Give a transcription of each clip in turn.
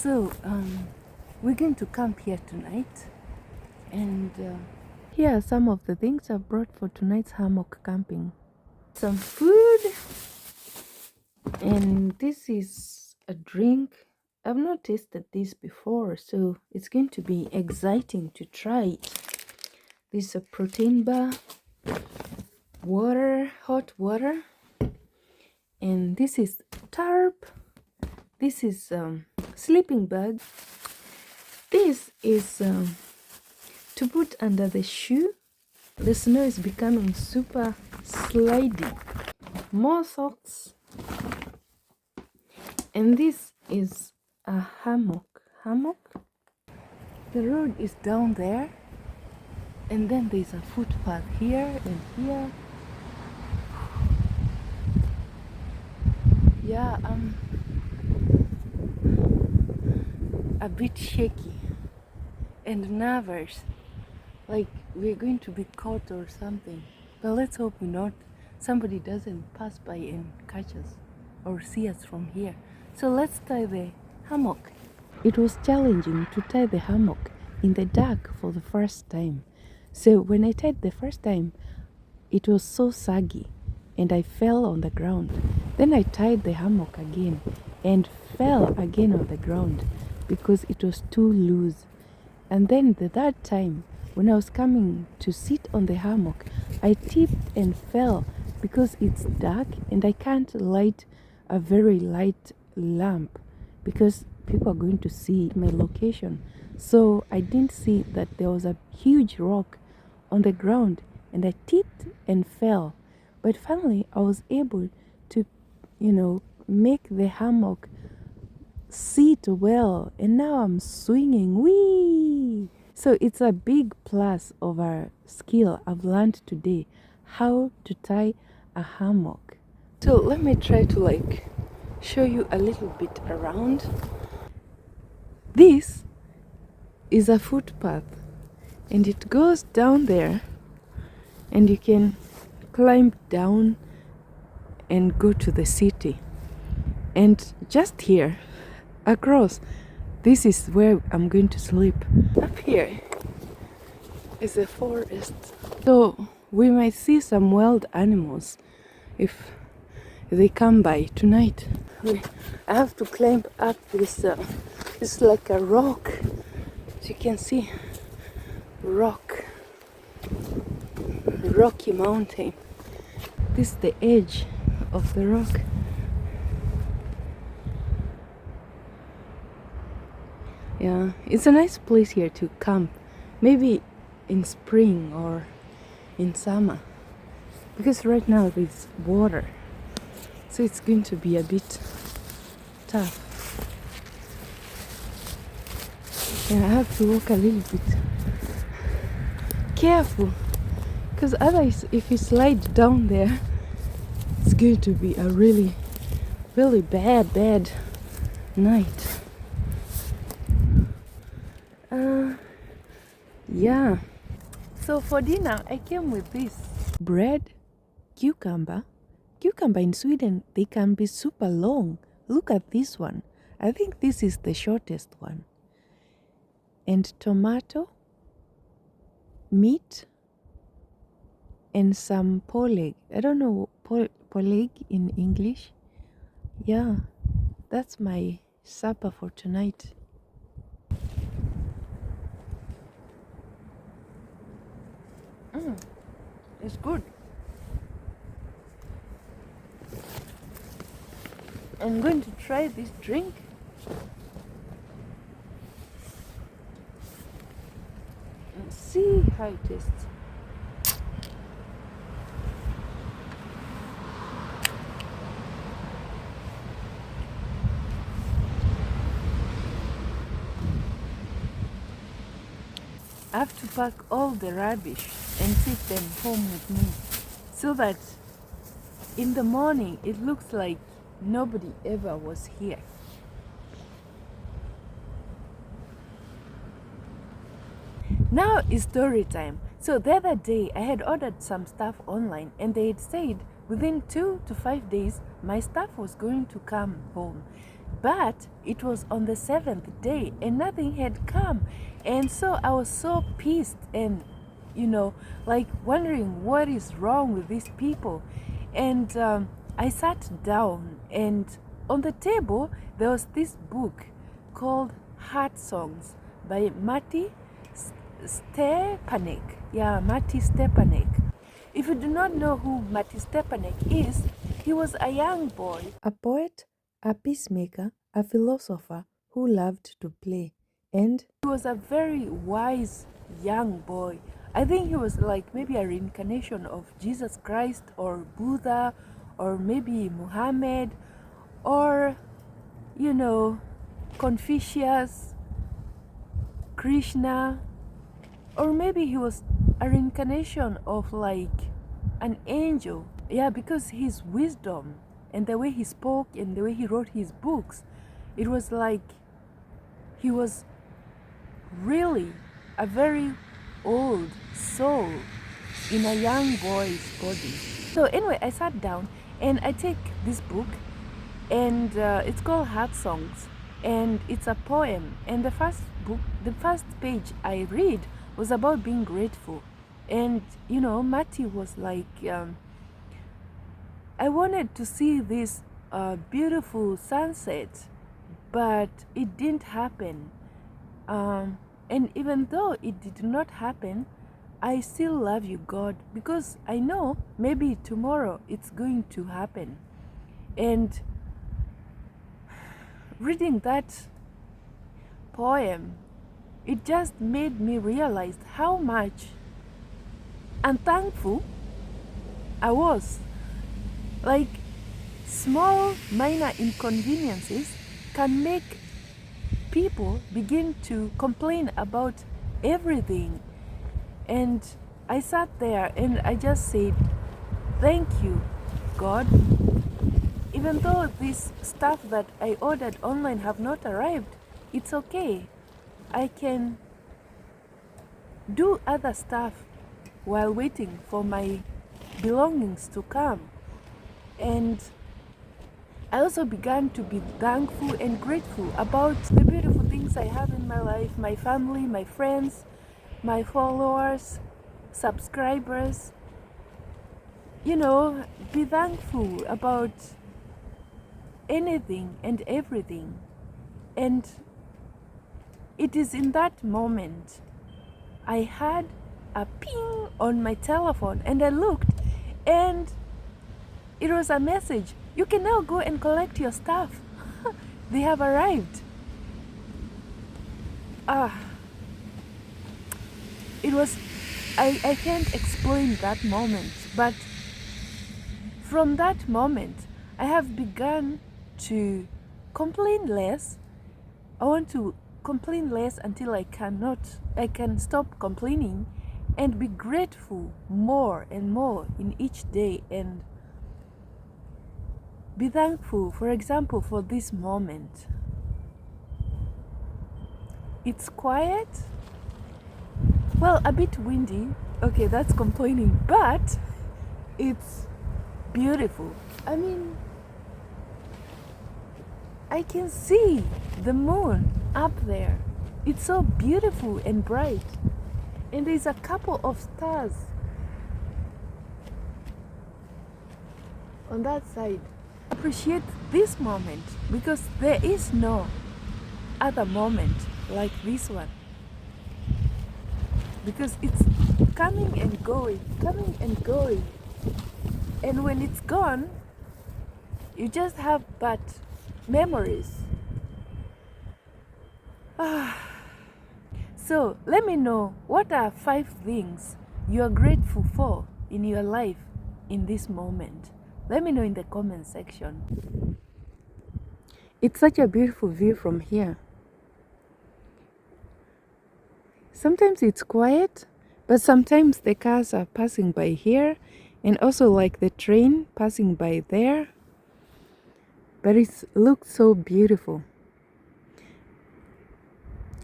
So we're going to camp here tonight, and here are some of the things I've brought for tonight's hammock camping. Some food, and this is a drink. I've not tasted this before, so it's going to be exciting to try it. This is a protein bar, water, hot water, and this is tarp. This is sleeping bag. This is to put under the shoe. The snow is becoming super slidey. More socks. And this is a hammock. The road is down there, and then there's a footpath here and here. Yeah, a bit shaky and nervous, like we're going to be caught or something, but let's hope not. Somebody doesn't pass by and catch us or see us from here. So let's tie the hammock. It was challenging to tie the hammock in the dark for the first time. So when I tied the first time, it was so saggy and I fell on the ground. Then I tied the hammock again and fell again on the ground because it was too loose. And then the third time, when I was coming to sit on the hammock, I tipped and fell because it's dark and I can't light a very light lamp because people are going to see my location. So I didn't see that there was a huge rock on the ground, and I tipped and fell. But finally I was able to, make the hammock sit well, and now I'm swinging. Whee! So it's a big plus of our skill I've learned today, how to tie a hammock. So let me try to show you a little bit around. This is a footpath, and it goes down there, and you can climb down and go to the city. And just here across, this is where I'm going to sleep. Up here is a forest, so we might see some wild animals if they come by tonight. I have to climb up this. It's like a rock, as you can see, rocky mountain. This is the edge of the rock. Yeah, it's a nice place here to camp, maybe in spring or in summer, because right now there's water, so it's going to be a bit tough. Yeah, I have to walk a little bit careful, because otherwise if you slide down there, it's going to be a really, really bad night. Yeah, so for dinner I came with this bread, cucumber in Sweden, they can be super long. Look at this one. I think this is the shortest one. And tomato, meat, and some pålägg. I don't know pålägg in English. Yeah, that's my supper for tonight. It's good. I'm going to try this drink. And see how it tastes. I have to pack all the rubbish and take them home with me, so that in the morning it looks like nobody ever was here. Now is story time. So the other day I had ordered some stuff online, and they had said within 2 to 5 days my stuff was going to come home. But it was on the 7th day and nothing had come. And so I was so pissed and, like wondering what is wrong with these people. And I sat down, and on the table there was this book called Heart Songs by Mattie Stepaneck. Yeah, Mattie Stepaneck. If you do not know who Mattie Stepaneck is, he was a young boy, a poet, a peacemaker, a philosopher who loved to play, and he was a very wise young boy. I think he was like maybe a reincarnation of Jesus Christ or Buddha or maybe Muhammad or, Confucius, Krishna, or maybe he was a reincarnation of like an angel. Yeah, because his wisdom and the way he spoke and the way he wrote his books, it was like he was really a very old soul in a young boy's body. So anyway, I sat down and I take this book, and it's called Heart Songs, and it's a poem. And the first page I read was about being grateful. And Mattie was like, I wanted to see this beautiful sunset, but it didn't happen. And even though it did not happen, I still love you, God, because I know maybe tomorrow it's going to happen. And reading that poem, it just made me realize how much unthankful I was. Like, small minor inconveniences can make people begin to complain about everything. And I sat there and I just said, thank you, God. Even though this stuff that I ordered online have not arrived, it's okay. I can do other stuff while waiting for my belongings to come. And I also began to be thankful and grateful about the beautiful things I have in my life, my family, my friends, my followers, subscribers. Be thankful about anything and everything. And it is in that moment I had a ping on my telephone, and I looked, and it was a message. You can now go and collect your stuff. They have arrived. It was, I can't explain that moment, but from that moment, I have begun to complain less. I want to complain less until I can stop complaining and be grateful more and more in each day, and be thankful, for example, for this moment. It's quiet, well, a bit windy. Okay, that's complaining, but it's beautiful. I mean, I can see the moon up there. It's so beautiful and bright. And there's a couple of stars on that side. Appreciate this moment because there is no other moment like this one, because it's coming and going, and when it's gone, you just have but memories. So let me know, what are 5 things you are grateful for in your life in this moment? Let me know in the comment section. It's such a beautiful view from here. Sometimes it's quiet, but sometimes the cars are passing by here, and also like the train passing by there. But it looks so beautiful.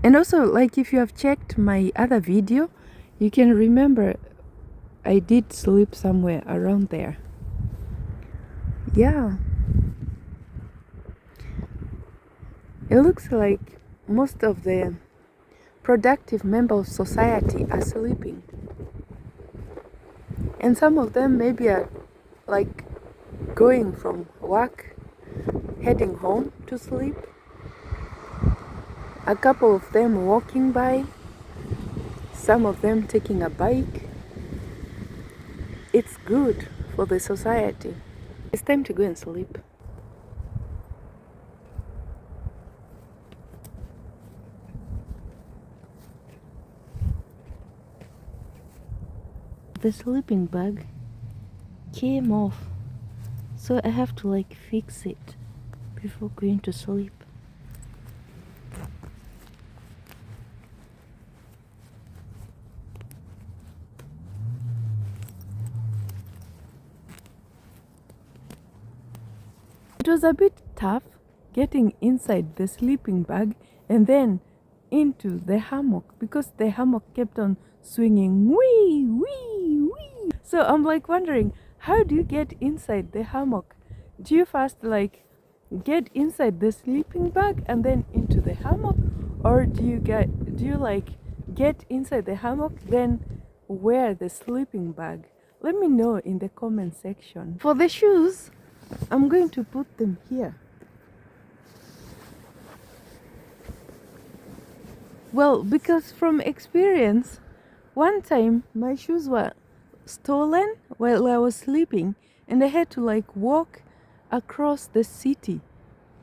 And also, like, if you have checked my other video, you can remember I did sleep somewhere around there. Yeah. It looks like most of the productive members of society are sleeping. And some of them maybe are like going from work, heading home to sleep. A couple of them walking by, some of them taking a bike. It's good for the society. It's time to go and sleep. The sleeping bag came off, so I have to like fix it before going to sleep. It was a bit tough getting inside the sleeping bag and then into the hammock because the hammock kept on swinging wee wee wee. So I'm like wondering, how do you get inside the hammock? Do you first like get inside the sleeping bag and then into the hammock, or do you get inside the hammock then wear the sleeping bag? Let me know in the comment section. For the shoes, I'm going to put them here. Well, because from experience, one time my shoes were stolen while I was sleeping and I had to like walk across the city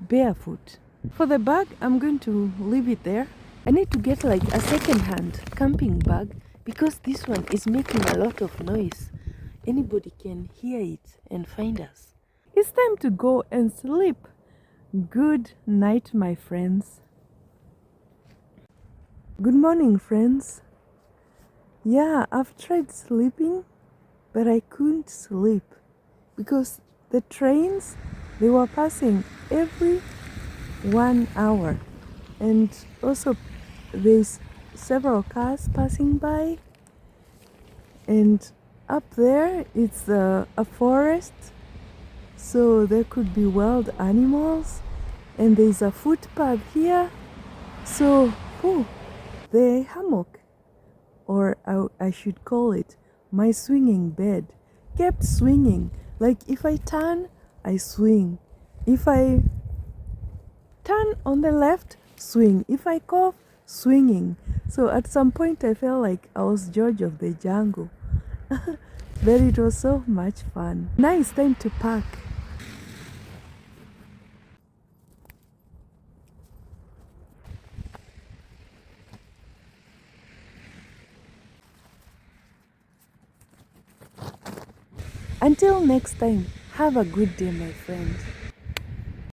barefoot. For the bag, I'm going to leave it there. I need to get like a second-hand camping bag because this one is making a lot of noise. Anybody can hear it and find us. It's time to go and sleep. Good night, my friends. Good morning, friends. Yeah, I've tried sleeping, but I couldn't sleep because the trains, they were passing every 1 hour, and also there's several cars passing by, and up there it's a forest, so there could be wild animals, and there's a footpath here, so the hammock, or I should call it my swinging bed, kept swinging. Like if I turn, I swing. If I turn on the left, swing. If I cough, swinging. So at some point I felt like I was George of the jungle. But it was so much fun. Now it's time to pack. Until next time, have a good day, my friends.